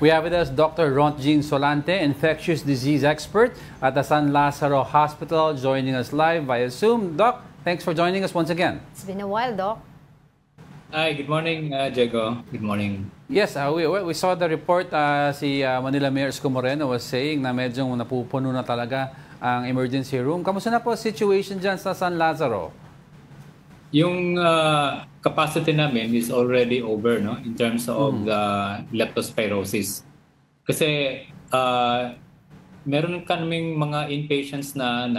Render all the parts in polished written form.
We have with us Dr. Rontjean Solante, infectious disease expert at the San Lazaro Hospital, joining us live via Zoom. Doc, thanks for joining us once again. It's been a while, Doc. Hi, good morning, Diego. Good morning. Yes, we saw the report. Si Manila Mayor Isko Moreno was saying na medyo napupuno na talaga ang emergency room. Kamusta na po situation dyan sa San Lazaro? Yung capacity namin is already over, no, in terms of the leptospirosis. Kasi meron kaming mga inpatients na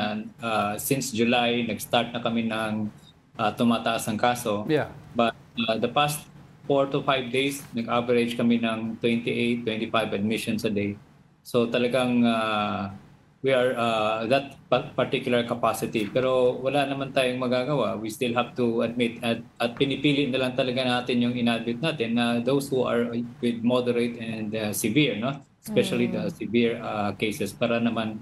since July, nag-start na kami ng tumataas ang kaso. Yeah. But the past 4 to 5 days, nag-average kami ng 28, 25 admissions a day. So talagang we are that particular capacity. Pero wala naman tayong magagawa. We still have to admit at pinipili na lang talaga natin yung in-admit natin na those who are with moderate and severe, no? Especially the severe cases, para naman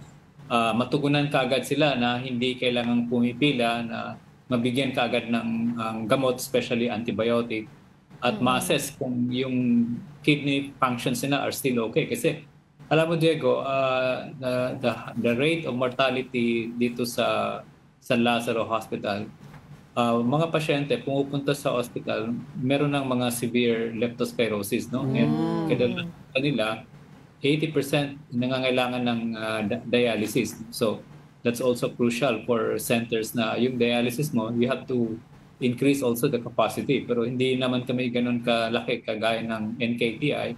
matugunan kaagad sila na hindi kailangang pumipila, na mabigyan kaagad ng gamot, especially antibiotic, at ma-assess kung yung kidney functions nila are still okay. Kasi alam mo, Diego, the rate of mortality dito sa San Lazaro Hospital, mga pasyente pumupunta sa hospital, meron ng mga severe leptospirosis, no? And kadalasan kanila, 80% nangangailangan ng dialysis. So that's also crucial for centers na yung dialysis mo, you have to increase also the capacity. Pero hindi naman kami ganun kalaki kagaya ng NKTI.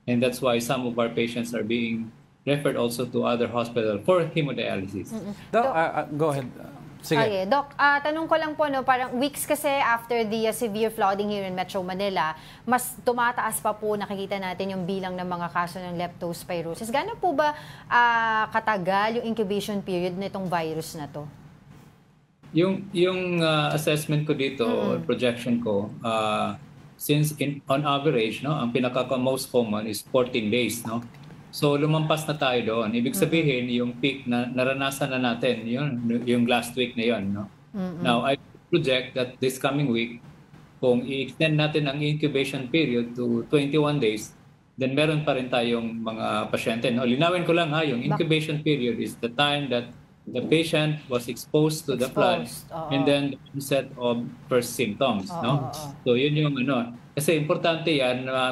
And that's why some of our patients are being referred also to other hospitals for hemodialysis. Doc, go ahead. Sige. Okay, Doc, tanong ko lang po, no, parang weeks kasi after the severe flooding here in Metro Manila, mas tumataas pa po, nakikita natin yung bilang ng mga kaso ng leptospirosis. Gaano po ba katagal yung incubation period nitong virus na to? Yung assessment ko dito, or projection ko, since on average, no, ang most common is 14 days, no. So lumampas na tayo doon. Ibig sabihin, yung peak na naranasan na natin, yung last week na yon, no. Now I project that this coming week, kung i-extend natin ang incubation period to 21 days, then meron pa rin tayong mga pasyente, no. Linawin ko lang, yung incubation period is the time that the patient was exposed to the flood and then the onset of first symptoms, no? So yun yung kasi importante yan na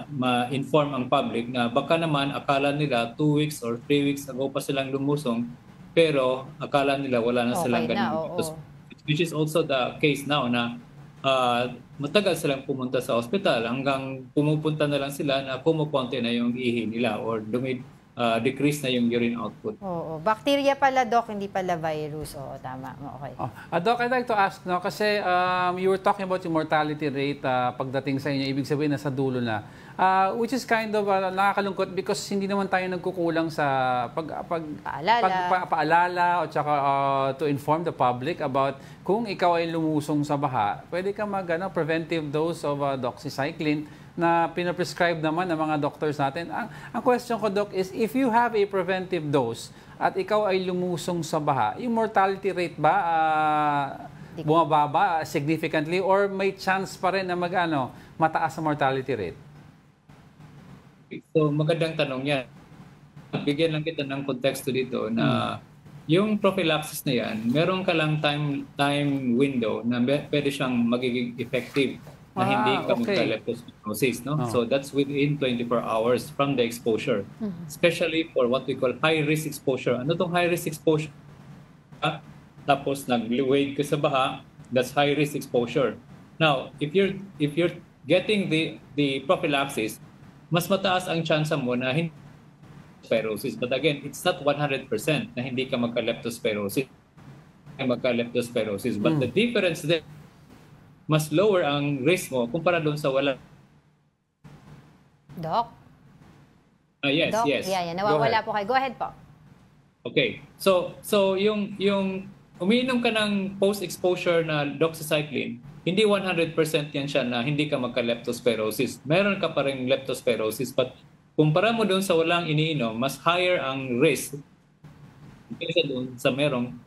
ma-inform ang public na baka naman akala nila 2 weeks or 3 weeks ago pa silang lumusong, pero akala nila wala na silang ganun. Which is also the case now na matagal silang pumunta sa ospital hanggang pumupunta na lang sila na pumupunti na yung ihi nila or decrease na yung urine output. Oo. Bacteria pala, Doc, hindi pala virus. Oo, tama. Okay. Doc, I'd like to ask, no, kasi you were talking about yung mortality rate pagdating sa inyo, ibig sabihin nasa dulo na. Which is kind of nakakalungkot because hindi naman tayo nagkukulang sa paalala o tsaka to inform the public about kung ikaw ay lumusong sa baha, pwede ka preventive dose of doxycycline na pinaprescribe naman ng mga doctors natin. Ang question ko, Doc, is if you have a preventive dose at ikaw ay lumusong sa baha, yung mortality rate ba bumababa significantly or may chance pa rin na mataas ang mortality rate? So magandang tanong yan. Bigyan lang kita ng konteksto dito na yung prophylaxis na yan, meron ka lang time window na pwede siyang magiging effective na hindi ka magka-leptospirosis, no? So that's within 24 hours from the exposure. Especially for what we call high-risk exposure. Ano tong high-risk exposure? Tapos nag-wade ka sa baha, that's high-risk exposure. Now, if you're getting the prophylaxis, mas mataas ang chance mo na hindi leptospirosis. But again, it's not 100% na hindi ka magka-leptospirosis. But the difference there, mas lower ang risk mo kumpara doon sa wala. Doc? Yes, Doc? yes. Yeah, nawawala po kayo. Go ahead po. Okay. So yung umiinom ka ng post-exposure na doxycycline, hindi 100% yan siya na hindi ka magka-leptospirosis. Meron ka pa rin leptospirosis, but kumpara mo doon sa walang iniinom, mas higher ang risk kaysa doon sa merong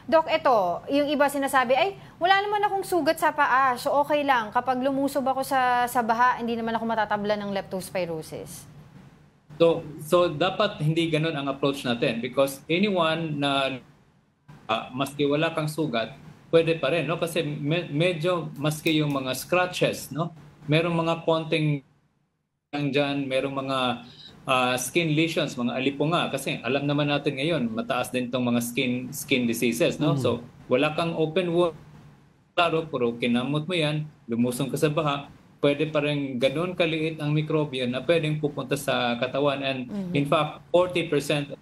Doc, ito, yung iba sinasabi, ay, wala naman akong sugat sa paa, so okay lang. Kapag lumusob ako sa baha, hindi naman ako matatabla ng leptospirosis. So dapat hindi ganun ang approach natin because anyone na maski wala kang sugat, pwede pa rin, no? Kasi medyo maski yung mga scratches, no? Merong mga konting dyan, merong mga skin lesions, mga alipunga kasi alam naman natin ngayon mataas din tong mga skin diseases, no? So wala kang open wound, klaro, puro kinamot mo yan, lumusong ka sa baha, pwede pa rin ganun kaliit ang mikrobyo na pwedeng pupunta sa katawan. And in fact, 40%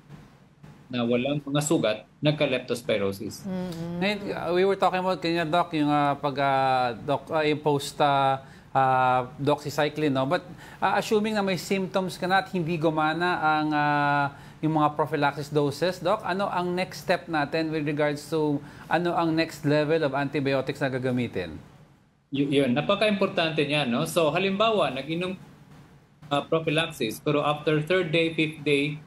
na walang mga sugat, nagka-leptospirosis. We were talking about kanya, Doc, yung yung post doxycycline, no? But assuming na may symptoms ka na at hindi gumana ang yung mga prophylaxis doses, Doc, ano ang next step natin with regards to ano ang next level of antibiotics na gagamitin? Yun, napaka-importante niyan, no? So halimbawa, nag-inom prophylaxis pero after 3rd day, 5th day,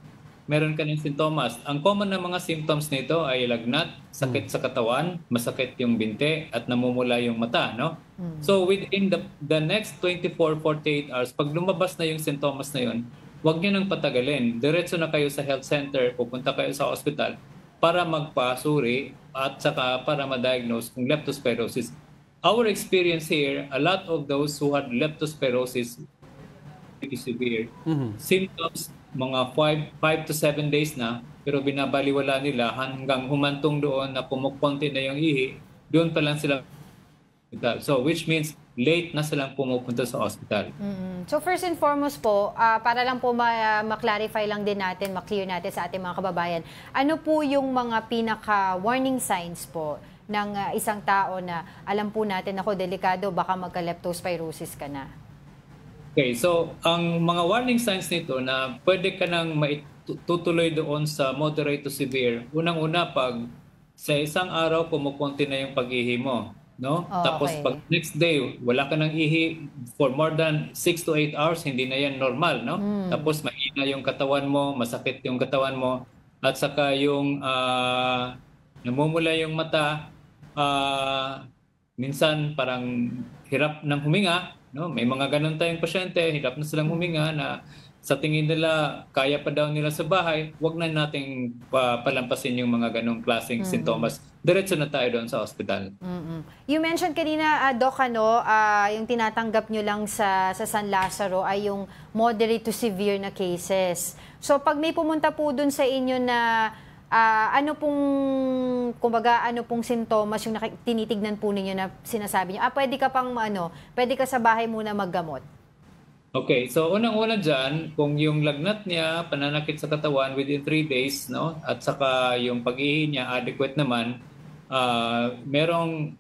meron ka ng sintomas. Ang common na mga symptoms nito ay lagnat, sakit sa katawan, masakit yung binte at namumula yung mata, no? So within the next 24-48 hours, pag lumabas na yung sintomas na yun, huwag niyo nang patagalin. Diretso na kayo sa health center, pupunta kayo sa hospital para magpasuri at saka para ma-diagnose kung leptospirosis. Our experience here, a lot of those who had leptospirosis, pretty severe, symptoms, mga 5 to 7 days na, pero binabaliwala nila hanggang humantong doon na pumupunti na yung ihi, doon pa lang sila. So, which means late na silang pumupunta sa hospital. So, first and foremost po, para lang po ma-clarify lang din natin, ma-clear natin sa ating mga kababayan, ano po yung mga pinaka-warning signs po ng isang tao na alam po natin, ako, delikado, baka magka-leptospirosis ka na? Okay, so ang mga warning signs nito na pwede ka nang maitutuloy doon sa moderate to severe. Unang-una, pag sa isang araw kumukunti na yung pag-ihi mo, no? Tapos pag next day, wala ka nang ihi for more than 6 to 8 hours, hindi na yan normal, no? Tapos mahina yung katawan mo, masakit yung katawan mo, at saka yung namumula yung mata, minsan parang hirap ng huminga, no? May mga ganun tayong pasyente, hirap na silang huminga na sa tingin nila kaya pa daw nila sa bahay, wag na nating palampasin yung mga ganung klaseng sintomas. Diretso na tayo doon sa hospital. You mentioned kanina, Doc, yung tinatanggap nyo lang sa San Lazaro ay yung moderate to severe na cases. So pag may pumunta po dun sa inyo na ano pong sintomas yung tinitignan po ninyo na sinasabi nyo, pwede ka pang pwede ka sa bahay muna maggamot? Okay, so unang-una dyan, kung yung lagnat niya, pananakit sa katawan within 3 days, no? At saka yung pag-ihi niya adequate naman, merong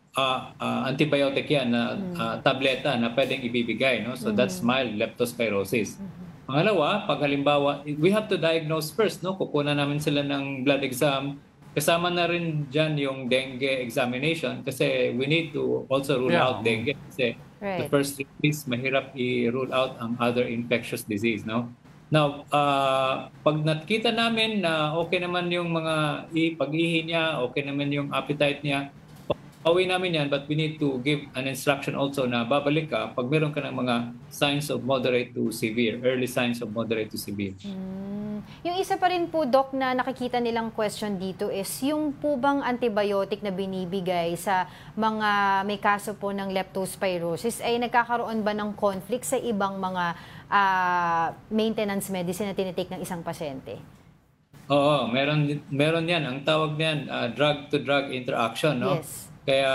antibiotic yan na tableta na pwedeng ibibigay, no? So that's mild leptospirosis. Pangalawa, pag halimbawa, we have to diagnose first, no? Kukunan namin sila ng blood exam. Kasama na rin dyan yung dengue examination kasi we need to also rule out dengue kasi the first 3 weeks, mahirap i-rule out ang other infectious disease, no? Now, pag nakita namin na okay naman yung mga pag-ihi niya, okay naman yung appetite niya, pauwi namin yan, but we need to give an instruction also na babalik ka pag meron ka ng mga signs of moderate to severe, early signs of moderate to severe. Yung isa pa rin po, Doc, na nakikita nilang question dito is yung po bang antibiotic na binibigay sa mga may kaso po ng leptospirosis ay nagkakaroon ba ng conflict sa ibang mga maintenance medicine na tinitake ng isang pasyente? Oo, meron yan. Ang tawag niyan, drug-to-drug interaction, no? Yes. Kaya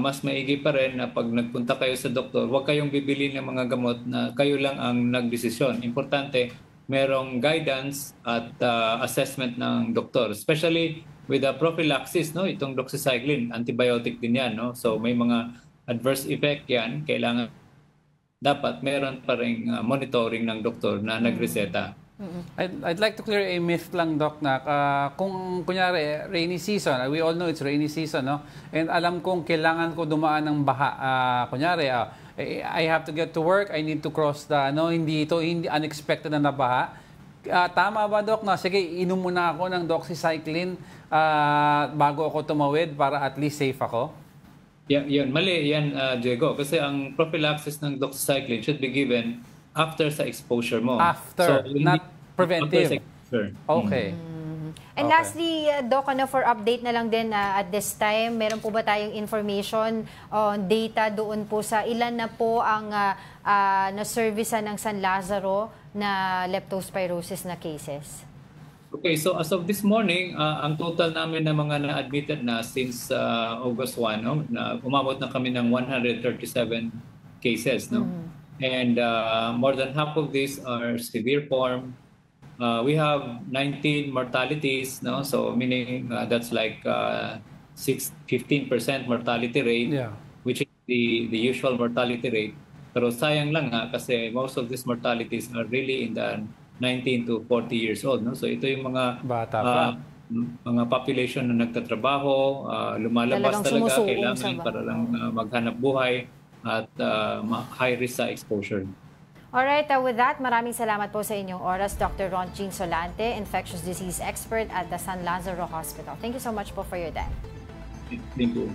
mas maigi pa rin na pag nagpunta kayo sa doktor, huwag kayong bibili ng mga gamot na kayo lang ang nagdesisyon. Importante, merong guidance at assessment ng doktor. Especially with the prophylaxis, no? Itong doxycycline, antibiotic din yan, no? So may mga adverse effect yan. Kailangan dapat meron pa rin monitoring ng doktor na nagreseta. I'd like to clear a myth lang, Doc, na kung kunyari rainy season, we all know it's rainy season, no? And alam kong kailangan ko dumaan ng baha. Kunyari, I have to get to work, I need to cross the, hindi unexpected na nabaha. Tama ba, Doc? Na, sige, inom muna ako ng doxycycline bago ako tumawid para at least safe ako? Yan, mali yan, Diego. Kasi ang prophylaxis ng doxycycline should be given after sa exposure mo. After, not preventive. After sa exposure. Okay. And Okay. lastly, Doc, for update na lang din at this time, meron po ba tayong information on data doon po sa ilan na po ang na-servicean ng San Lazaro na leptospirosis na cases? Okay, so as of this morning, ang total namin na mga na-admitted na since August 1, no, na umabot na kami ng 137 cases. No? And more than half of these are severe form. We have 19 mortalities, no? So meaning that's like 15% mortality rate, Yeah. which is the usual mortality rate. Pero sayang lang kasi most of these mortalities are really in the 19 to 40 years old, no? So ito yung mga Bata pa. mga population na nagtatrabaho, lumalabas Talagang talaga, sumusuong kailangan sa para lang maghanap buhay at high risk sa exposure. Alright, with that, maraming salamat po sa inyong oras, Dr. Ron Ching Solante, infectious disease expert at the San Lazaro Hospital. Thank you so much po for your time. Thank you.